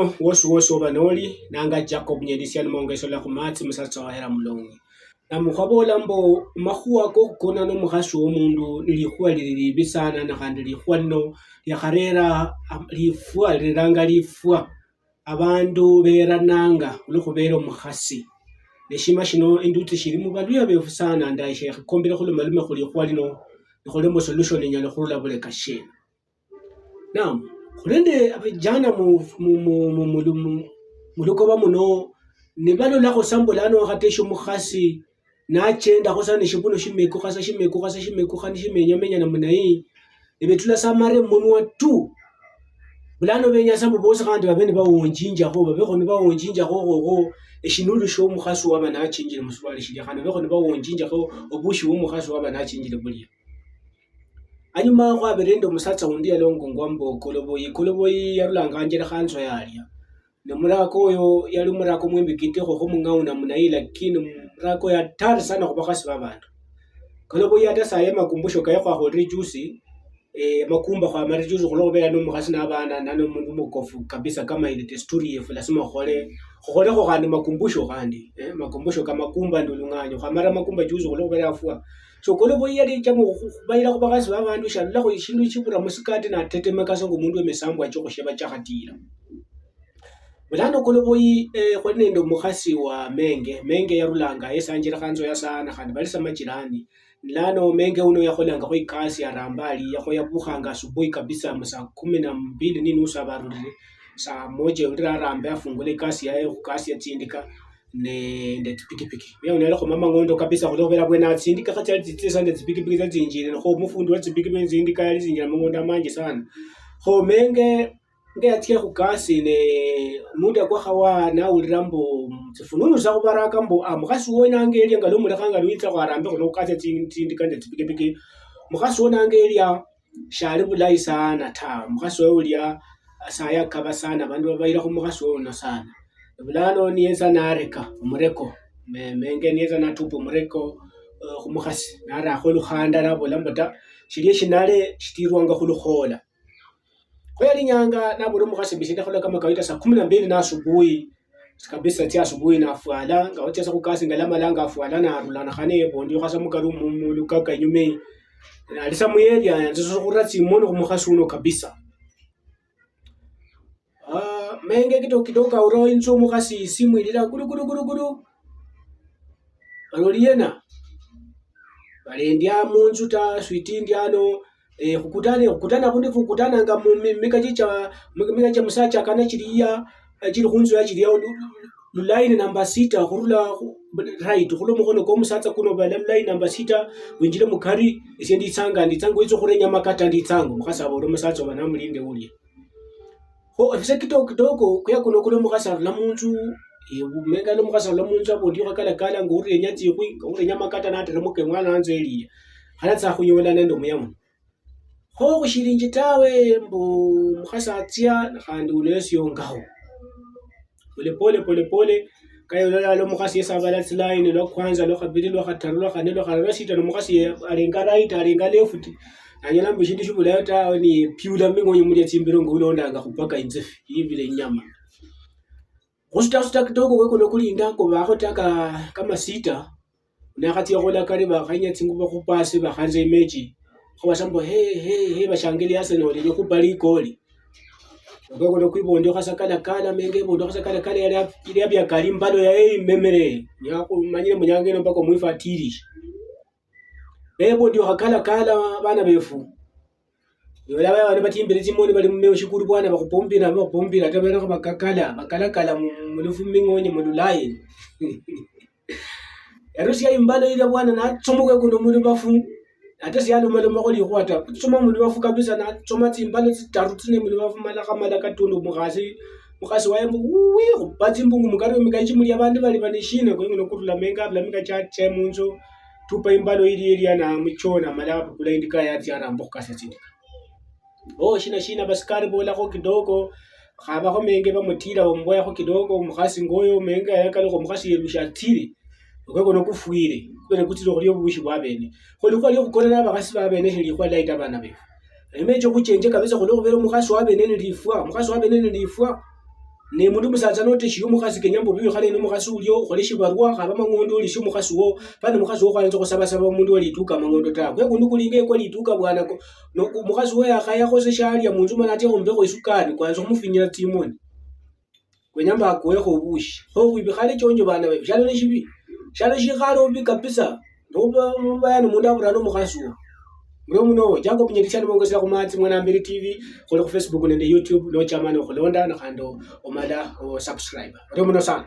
Muno wosi obanoli nanga Jacob nyedisiani mongeso la kumatsi musatsa wa hera mulongi. Na mukhabola mbo makhuwa kokona no mukhasi womundu nilikhwa lilibi sana na khandi likhwa lino yakharera lifwa liranga lifwa abandu berananga ulukhubera omukhasi. Neshima shino induti shiri mubaluya befu sana ndaishe kombele khuluma lume khulikhwa lino nikholemo solution nyala khurula bule kashena. Naam, khulende abijana mulukoba muno nibalola khusambulano khatesha mukhasi nachenda khosana shibuno shimekukhasa nishimenyamenya namna hii ibetula samare munwa tu bulano benya sambu bosi kandi babene bawonjinja kho babekho nibawonjinja kho eshinulu sho mukhasi waba nachinjile muswali shili khana bekho nibawonjinja kho obushi wo mukhasi waba nachinjile bulia. Anyuma kwa berendo musatsa undi yalongo ngwambo koloboyi yarulanga anjira khanzo yalia nemurako oyo yali murako mwimbikite kho mungauna munai lakini murako ya tari sana kubakhasi babantu koloboyi atasaye makumbusho kaya kwa khori juice makumba kwa mari juice khulobera no mukhasi nabana nano mundu mukofu kabisa kama ile desturi yefu lazima khole kho kandi makumbusho kandi makumbusho kama kumba ndulunganyo khamara makumba juice khulobera afwa so koloboyi yali chamu bayira kubakhasi babantu shalula kho ishindu chibura musikati na tetemeka so ngumundu emesambu achoko sheba chakhatira bulano koloboyi khonendo mukhasi wa menge yarulanga esanjira khanzo yasana khandi balisa majirani lano menge uno yakholanga kho ikasi yarambali yakhoya bukhanga asubuhi kabisa masa 12 nini usabarulire saa moja urarambe afungule ikasi yae khukasi yatsindika ne pikipiki ya unala kho mama ngondo kabisa khulobera bwena atsindika khatsali tsisa ne pikipiki zatsinjire kho mufundi wa pikipiki nzindika yali zinjira mangondo manje sana kho menge ngeyathia khukasi ne mundu akwakhawa na ulirambo tsifununu za kubaraka mbo mukhasi wona ngelia ngalo mulakanga lwitsa kwarambe kho ukatsa tsindika ne pikipiki mukhasi wona ngelia shali bulayi sana ta mukhasi weulya asaya kaba sana bandu babayira khu mukhasi wona sana bulano niyeza nareka umureko menge niyeza natupa umureko khumukhasi nara kholu khanda nabola mbota shiliye shinale shitirwanga khulukhola khoyali nyanga nabolo mukhasi bishinda khola kama kawaida saa 12 na asubuhi kabisa tia asubuhi na afwala ngawatesa khukasi ngalamalanga afwala na rulana khane bondi khasa mukaru mulukaka nyume alisa muyeria yanzo khuratsi mono khumukhasi uno kabisa menge kidoka uro inzo mukhasi simu ilira guru aloliena balendia munzu ta switi ndiano kukutana kundi kukutana nga mikachicha musacha kana chiriya chiri khunzu ya chiriya line number 6 khurula right khulo mukhono ko musatsa kuno bala line number 6 winjire mukari esendi tsanga izo khurenya makata nditsango mukhasa bolo musatsa bana mulinde uli ho afisa kidogo kuya kuno mukhasa la munzu menga lo mukhasa la munzu abondi kala nguri nyatsi nguri nyamakata na tere muke mwana anzeli halatsa khunyola nendo muyamu ho kushirinji tawe mbo mukhasa atsia khandi ulesyo ngaho pole kayo lo mukhasi yesabala line lo kwanza lo khabili lo khataru lo khanelo khala sita no mukhasi alenga right alenga left anyala mbishindi shubula tawe ni piula mingonyo muri tsimbiro ngulonda nga khupaka inzefi ibile nyama kusta kidogo weko nokulinda ko bakhotaka kama sita na khati yola kariba khanya tsinguba khupasi bakhanze imeji khobasambo he bashangeli Arsenal le kupali goli ngoko nokuibondo khasakala menge bondo khasakala yali abya kalimbalo ya memere nyako manyire munyange no mpako mwifatiri ndio hakala bana befu yola bana batimbire timoni bali mmeo shikuru bwana bakupombira tabera ko bakala mulufu mingonye mululaye yarusia imbalo ile bwana na tsomuke kuno muri bafu ate siyalo malo makoli khwata tsoma muri bafu kabisa na tsoma tsimbalo tsitarutsine muri bafu malaka katondo mukhasi waye wi khupatsi mbungu mukari mikachi muri abandi bali banishine ko ngino kurula menga cha munzo tupa imbalo ili na mchona malapa kula indika yati aramboka setsindika shina basikari bola ko kidogo khaba ko menge bamutira bomboya ko kidogo mukhasi ngoyo menga yakale ko mukhasi yebushatiri ukako nokufuire kubera kuti lokho bushi bwabene kholiko lyo kukorera abakhasi babene heli kwa laita abana befu emejo kuchenje kabisa kholo kubera mukhasi wabene nilifwa ne mundu musaza note shiyo mukhasi kenyambo bibi khale no mukhasi ulio kholeshi barwa khaba mangondo lisho mukhasi wo fane mukhasi wo kwanza kusaba saba mundu walituka mangondo ta kwe kundu kulinge kwa lituka bwana ko no mukhasi wo yakhaya khose shalia munzu mana ate ombe isukani kwanza kumufinyira timoni kwenyamba akwekho ubushi kho bibikhale chonjo bana bebe shalo neshibi shalo shikhalo obi kabisa ndoba bayani mundu abura no mukhasi wo muno jango punyekishani mongosera ku Matsi Mwana Mbere TV khole ku Facebook nende YouTube no chamana kholonda na khando omala o subscribe muno sana